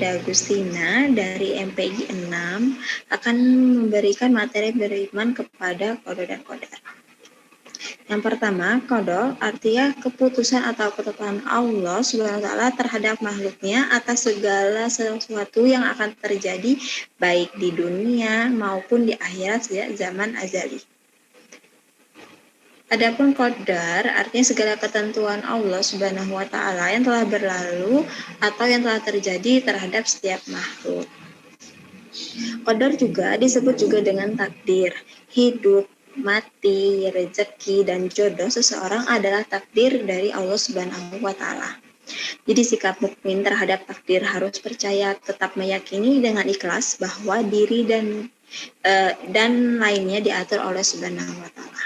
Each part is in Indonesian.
saya Agustina dari MPG 6 akan memberikan materi beriman kepada qada dan qadar. Yang pertama, qada artinya keputusan atau ketetapan Allah SWT terhadap makhluknya atas segala sesuatu yang akan terjadi baik di dunia maupun di akhirat sejak zaman azali. Adapun qadar artinya segala ketentuan Allah Subhanahu wa taala yang telah berlalu atau yang telah terjadi terhadap setiap makhluk. Qadar juga disebut juga dengan takdir. Hidup, mati, rezeki, dan jodoh seseorang adalah takdir dari Allah Subhanahu wa taala. Jadi sikap mukmin terhadap takdir harus percaya, tetap meyakini dengan ikhlas bahwa diri dan lainnya diatur oleh Subhanahu wa taala.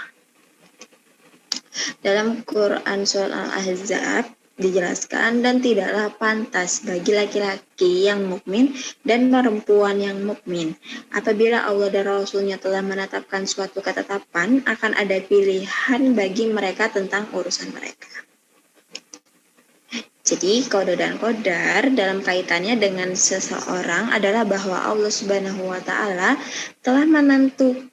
Dalam Quran Surah Al-Ahzab dijelaskan, dan tidaklah pantas bagi laki-laki yang mukmin dan perempuan yang mukmin apabila Allah dan Rasul-Nya telah menetapkan suatu ketetapan akan ada pilihan bagi mereka tentang urusan mereka. Jadi qada dan qadar dalam kaitannya dengan seseorang adalah bahwa Allah Subhanahu wa taala telah menentukan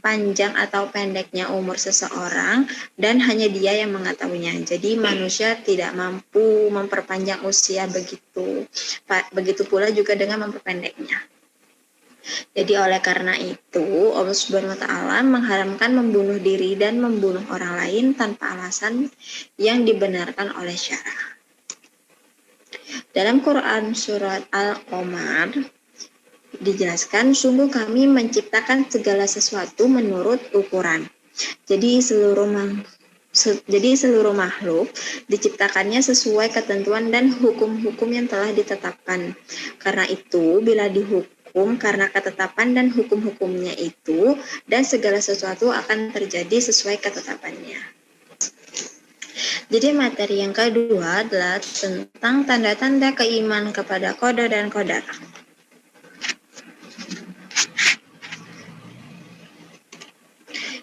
panjang atau pendeknya umur seseorang dan hanya Dia yang mengetahuinya. Jadi manusia tidak mampu memperpanjang usia begitu pula juga dengan memperpendeknya. Jadi oleh karena itu Allah Subhanahu wa taala mengharamkan membunuh diri dan membunuh orang lain tanpa alasan yang dibenarkan oleh syara. Dalam Quran surat Al-Qamar dijelaskan, sungguh kami menciptakan segala sesuatu menurut ukuran. Jadi seluruh makhluk diciptakannya sesuai ketentuan dan hukum-hukum yang telah ditetapkan. Karena itu, bila dihukum karena ketetapan dan hukum-hukumnya itu, dan segala sesuatu akan terjadi sesuai ketetapannya. Jadi materi yang kedua adalah tentang tanda-tanda keimanan kepada qada dan qadar.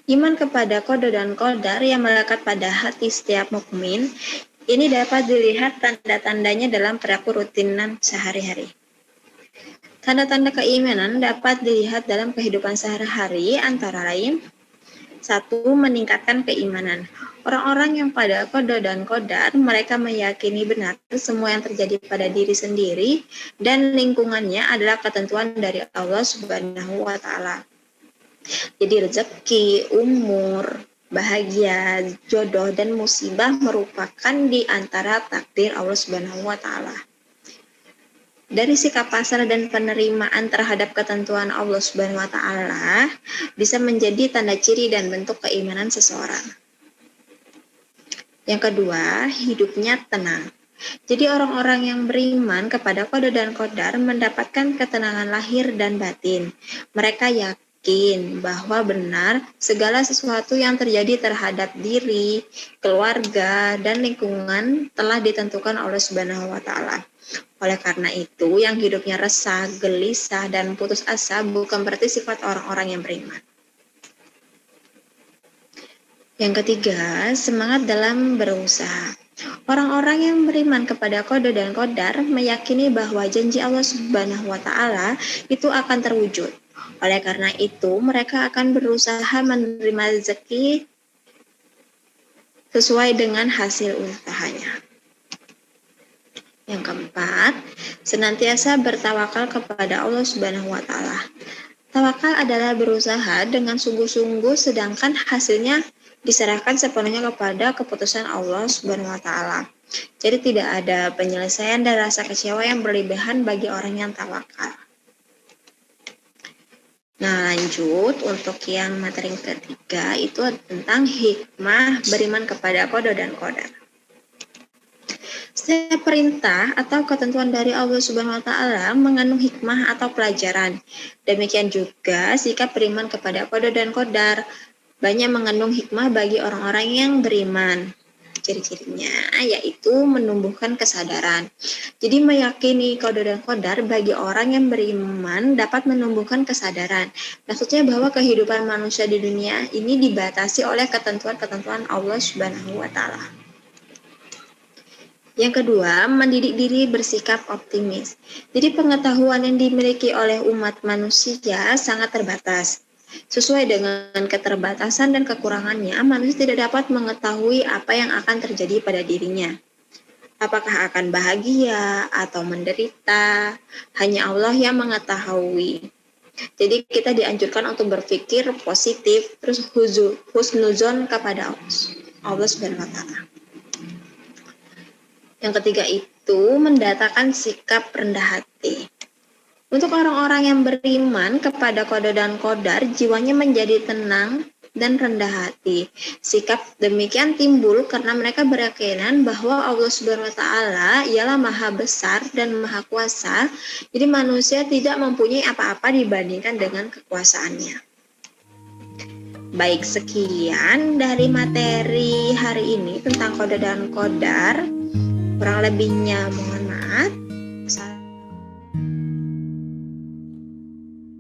Iman kepada qada dan qadar yang melekat pada hati setiap mukmin ini dapat dilihat tanda-tandanya dalam perilaku rutinan sehari-hari. Tanda-tanda keimanan dapat dilihat dalam kehidupan sehari-hari antara lain: 1. Meningkatkan keimanan. Orang-orang yang pada qada dan qadar, mereka meyakini benar semua yang terjadi pada diri sendiri dan lingkungannya adalah ketentuan dari Allah Subhanahu wa taala. Jadi rezeki, umur, bahagia, jodoh, dan musibah merupakan di antara takdir Allah Subhanahu wa taala. Dari sikap pasrah dan penerimaan terhadap ketentuan Allah Subhanahu wa taala bisa menjadi tanda ciri dan bentuk keimanan seseorang. Yang kedua, hidupnya tenang. Jadi orang-orang yang beriman kepada qada dan qadar mendapatkan ketenangan lahir dan batin. Mereka yakin bahwa benar segala sesuatu yang terjadi terhadap diri, keluarga, dan lingkungan telah ditentukan oleh Subhanahu wa taala. Oleh karena itu, yang hidupnya resah, gelisah, dan putus asa bukan berarti sifat orang-orang yang beriman. Yang ketiga, semangat dalam berusaha. Orang-orang yang beriman kepada qada dan qadar meyakini bahwa janji Allah Subhanahu wa taala itu akan terwujud. Oleh karena itu, mereka akan berusaha menerima rezeki sesuai dengan hasil usahanya. Yang keempat, senantiasa bertawakal kepada Allah Subhanahu wa taala. Tawakal adalah berusaha dengan sungguh-sungguh sedangkan hasilnya diserahkan sepenuhnya kepada keputusan Allah Subhanahu wa taala. Jadi tidak ada penyelesaian dan rasa kecewa yang berlebihan bagi orang yang tawakal. Nah, lanjut untuk yang materi ketiga itu tentang hikmah beriman kepada qada dan qadar. Setiap perintah atau ketentuan dari Allah Subhanahu wa taala mengandung hikmah atau pelajaran. Demikian juga sikap beriman kepada qada dan qadar banyak mengandung hikmah bagi orang-orang yang beriman. Ciri-cirinya yaitu menumbuhkan kesadaran. Jadi meyakini qada dan qadar bagi orang yang beriman dapat menumbuhkan kesadaran. Maksudnya bahwa kehidupan manusia di dunia ini dibatasi oleh ketentuan-ketentuan Allah Subhanahu wa taala. Yang kedua, mendidik diri bersikap optimis. Jadi pengetahuan yang dimiliki oleh umat manusia sangat terbatas. Sesuai dengan keterbatasan dan kekurangannya, manusia tidak dapat mengetahui apa yang akan terjadi pada dirinya. Apakah akan bahagia atau menderita, hanya Allah yang mengetahui. Jadi kita dianjurkan untuk berpikir positif, terus husnuzon kepada Allah Subhanahu wa taala. Yang ketiga itu mendatangkan sikap rendah hati. Untuk orang-orang yang beriman kepada qada dan qadar, jiwanya menjadi tenang dan rendah hati. Sikap demikian timbul karena mereka berkeyakinan bahwa Allah Subhanahu wa taala ialah Maha Besar dan Maha Kuasa. Jadi manusia tidak mempunyai apa-apa dibandingkan dengan kekuasaannya. Baik, sekian dari materi hari ini tentang qada dan qadar. Kurang lebihnya mohon maaf.